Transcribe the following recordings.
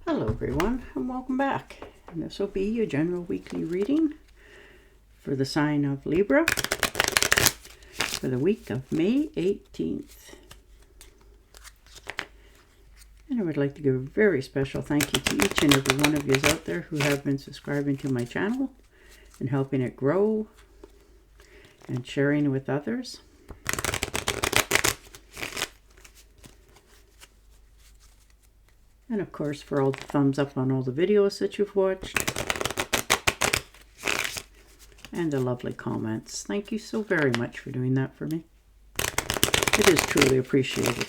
Hello everyone and welcome back. And this will be your general weekly reading for the sign of Libra for the week of May 18th. And I would like to give a very special thank you to each and every one of you out there who have been subscribing to my channel and helping it grow and sharing with others. And of course, for all the thumbs up on all the videos that you've watched. And the lovely comments. Thank you so very much for doing that for me. It is truly appreciated.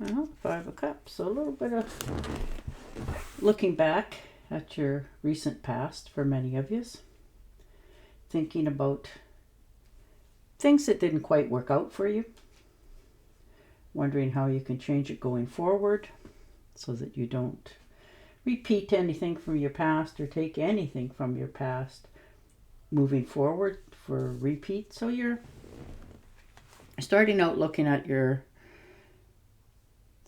Well, Five of Cups, a little bit of looking back at your recent past for many of you. Thinking about things that didn't quite work out for you. Wondering how you can change it going forward so that you don't repeat anything from your past or take anything from your past moving forward for repeat. So you're starting out looking at your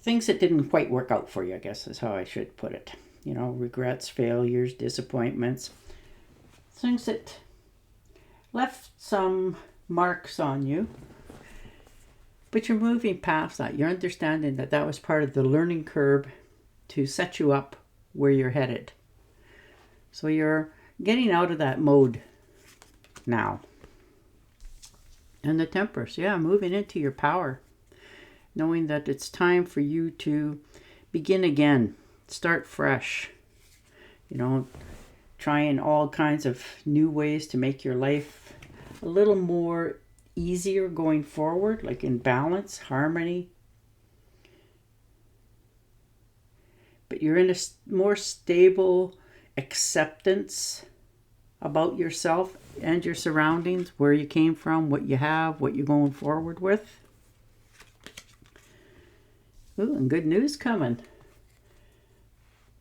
things that didn't quite work out for you, I guess is how I should put it. You know, regrets, failures, disappointments. Things that left some marks on you. But you're moving past that. You're understanding that that was part of the learning curve to set you up where you're headed. So you're getting out of that mode now. And the Temperance, yeah, moving into your power. Knowing that it's time for you to begin again, start fresh, you know, trying all kinds of new ways to make your life a little more easier going forward, like in balance, harmony. But you're in a more stable acceptance about yourself and your surroundings, where you came from, what you have, what you're going forward with. Ooh, and good news coming.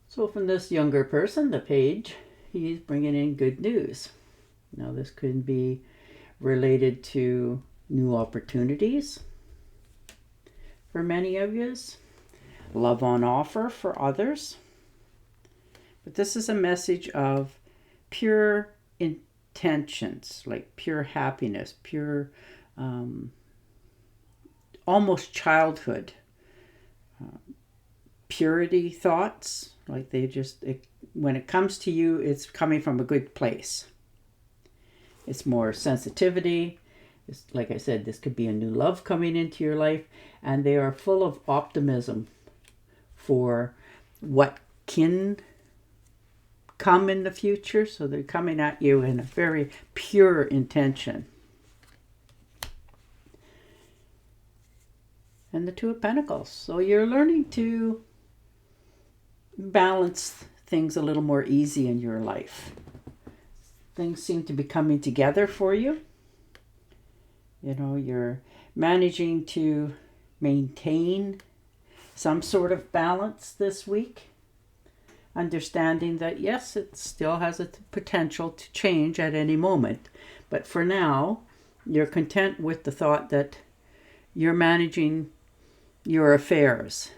So from this younger person, the Page, he's bringing in good news. Now this could be related to new opportunities for many of you. Love on offer for others. But this is a message of pure intentions, like pure happiness, pure almost childhood. Purity thoughts, like when it comes to you, it's coming from a good place. It's more sensitivity. It's, like I said, this could be a new love coming into your life, and they are full of optimism for what can come in the future. So they're coming at you in a very pure intention. And the Two of Pentacles. So you're learning to balance things a little more easy in your life. Things seem to be coming together for you. You know, you're managing to maintain some sort of balance this week. Understanding that, yes, it still has a potential to change at any moment. But for now, you're content with the thought that you're managing your affairs.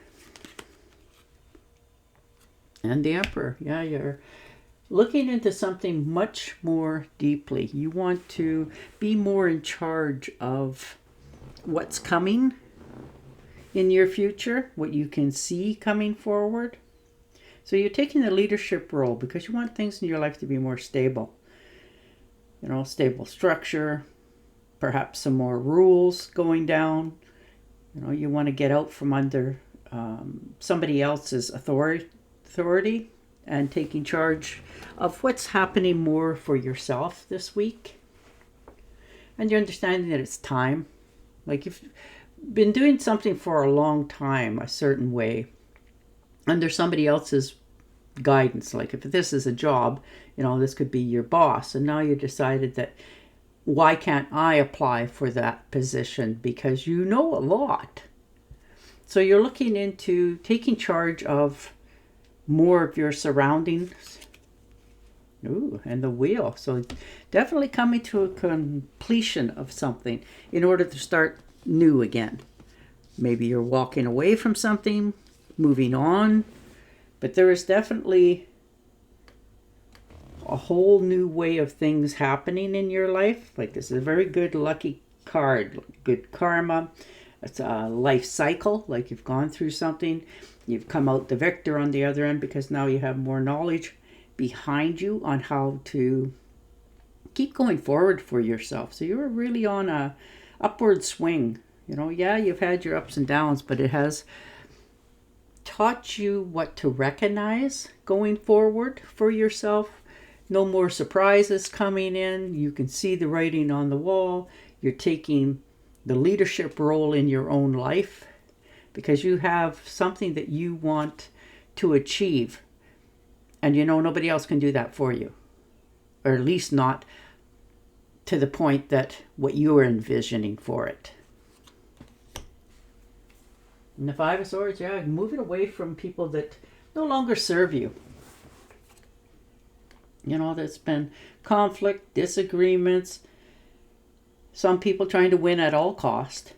And the Emperor, yeah, you're looking into something much more deeply. You want to be more in charge of what's coming in your future, what you can see coming forward. So you're taking the leadership role because you want things in your life to be more stable. You know, stable structure, perhaps some more rules going down. You know, you want to get out from under somebody else's authority and taking charge of what's happening more for yourself this week. And you're understanding that it's time. Like you've been doing something for a long time, a certain way, under somebody else's guidance. Like if this is a job, you know, this could be your boss. And now you decided that why can't I apply for that position? Because you know a lot. So you're looking into taking charge of more of your surroundings. Ooh, and the wheel. So definitely coming to a completion of something in order to start new again. Maybe you're walking away from something, moving on, but there is definitely a whole new way of things happening in your life. Like, this is a very good lucky card, good karma. It's a life cycle, like you've gone through something, you've come out the victor on the other end because now you have more knowledge behind you on how to keep going forward for yourself. So you're really on a upward swing. Yeah, you've had your ups and downs, but it has taught you what to recognize going forward for yourself. No more surprises coming in. You can see the writing on the wall. You're taking the leadership role in your own life because you have something that you want to achieve. And nobody else can do that for you. Or at least not to the point that what you are envisioning for it. And the Five of Swords, yeah, move it away from people that no longer serve you. There's been conflict, disagreements, some people trying to win at all cost,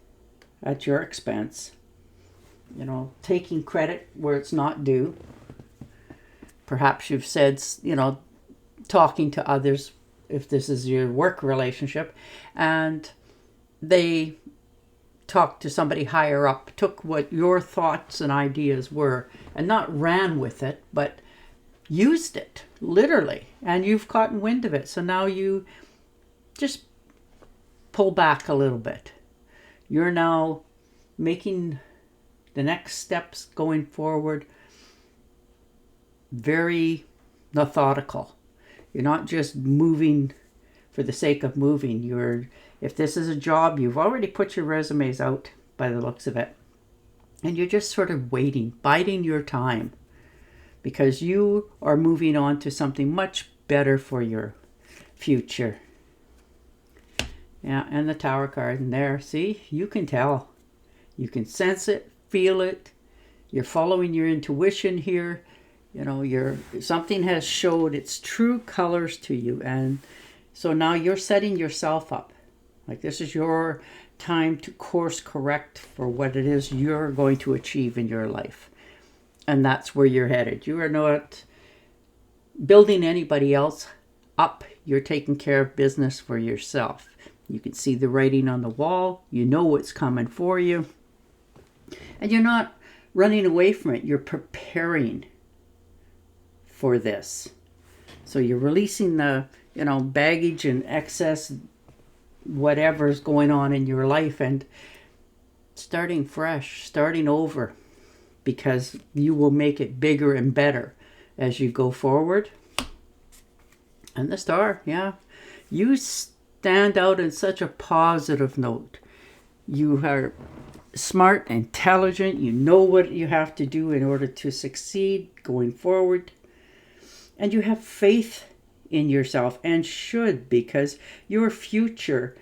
at your expense. Taking credit where it's not due. Perhaps you've said, talking to others, if this is your work relationship, and they talked to somebody higher up, took what your thoughts and ideas were, and not ran with it, but used it, literally, and you've caught wind of it. So now you just pull back a little bit. You're now making the next steps going forward very methodical. You're not just moving for the sake of moving. If this is a job, you've already put your resumes out by the looks of it. And you're just sort of waiting, biding your time, because you are moving on to something much better for your future. Yeah, and the Tower card in there. See, you can tell. You can sense it, feel it. You're following your intuition here. Something has showed its true colors to you. And so now you're setting yourself up. Like, this is your time to course correct for what it is you're going to achieve in your life. And that's where you're headed. You are not building anybody else up. You're taking care of business for yourself. You can see the writing on the wall. You know what's coming for you. And you're not running away from it. You're preparing for this. So you're releasing the, baggage and excess, whatever's going on in your life, and starting fresh, starting over, because you will make it bigger and better as you go forward. And the Star, yeah. You stand out in such a positive note. You are smart, intelligent. You know what you have to do in order to succeed going forward. And you have faith in yourself, and should, because your future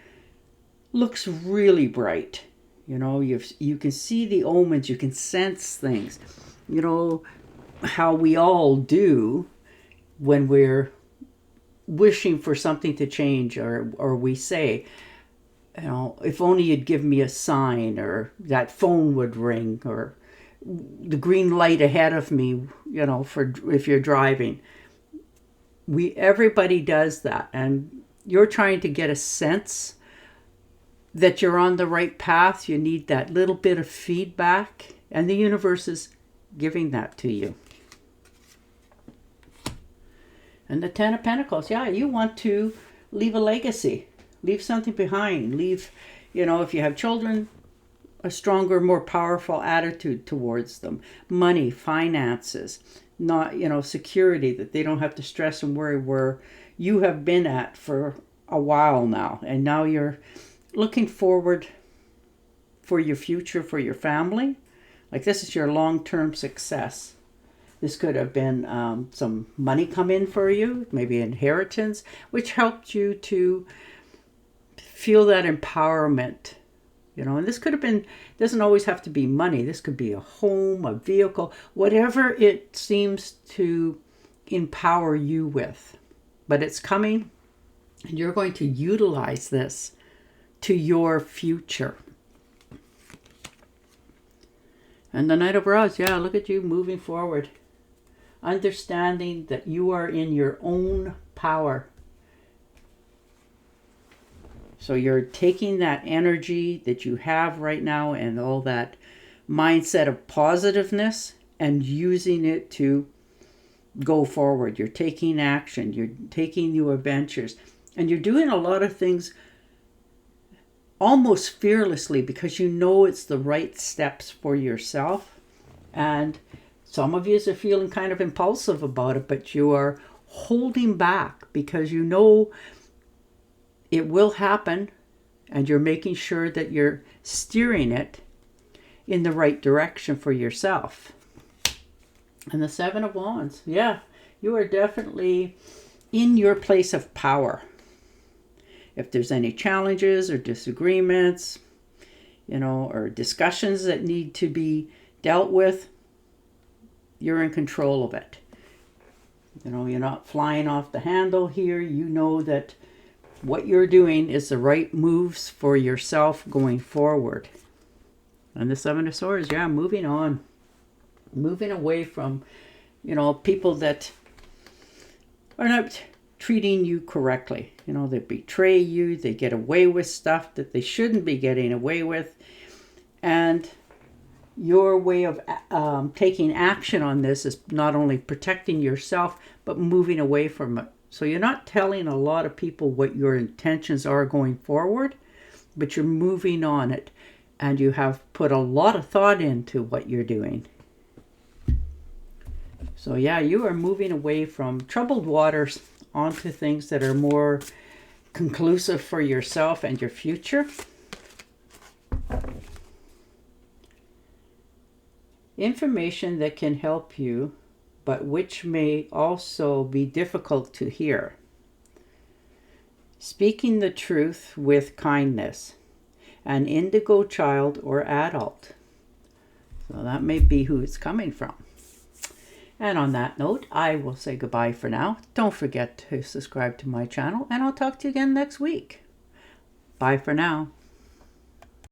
looks really bright. You can see the omens, you can sense things. How we all do when we're wishing for something to change, or we say, if only you'd give me a sign, or that phone would ring, or the green light ahead of me, for if you're driving. Everybody does that, and you're trying to get a sense that you're on the right path. You need that little bit of feedback, and the universe is giving that to you. And the Ten of Pentacles, yeah, you want to leave a legacy, leave something behind, leave, if you have children, a stronger, more powerful attitude towards them. Money, finances, not, security, that they don't have to stress and worry, where you have been at for a while now. And now you're looking forward for your future, for your family. Like, this is your long-term success. This could have been some money come in for you, maybe inheritance, which helped you to feel that empowerment, you know, and this could have been, doesn't always have to be money. This could be a home, a vehicle, whatever it seems to empower you with. But it's coming, and you're going to utilize this to your future. And the Knight of Rods, yeah, look at you moving forward. Understanding that you are in your own power. So you're taking that energy that you have right now and all that mindset of positiveness and using it to go forward. You're taking action. You're taking new adventures. And you're doing a lot of things almost fearlessly because you know it's the right steps for yourself. And some of you are feeling kind of impulsive about it, but you are holding back because you know it will happen, and you're making sure that you're steering it in the right direction for yourself. And the Seven of Wands, yeah, you are definitely in your place of power. If there's any challenges or disagreements, you know, or discussions that need to be dealt with, you're in control of it. You know, you're not flying off the handle here. You know that what you're doing is the right moves for yourself going forward. And the Seven of Swords, yeah, moving on. Moving away from, you know, people that are not treating you correctly. You know, they betray you. They get away with stuff that they shouldn't be getting away with. And your way of taking action on this is not only protecting yourself, but moving away from it. So you're not telling a lot of people what your intentions are going forward, but you're moving on it. And you have put a lot of thought into what you're doing. So yeah, you are moving away from troubled waters onto things that are more conclusive for yourself and your future. Information that can help you, but which may also be difficult to hear. Speaking the truth with kindness. An indigo child or adult. So that may be who it's coming from. And on that note, I will say goodbye for now. Don't forget to subscribe to my channel, and I'll talk to you again next week. Bye for now.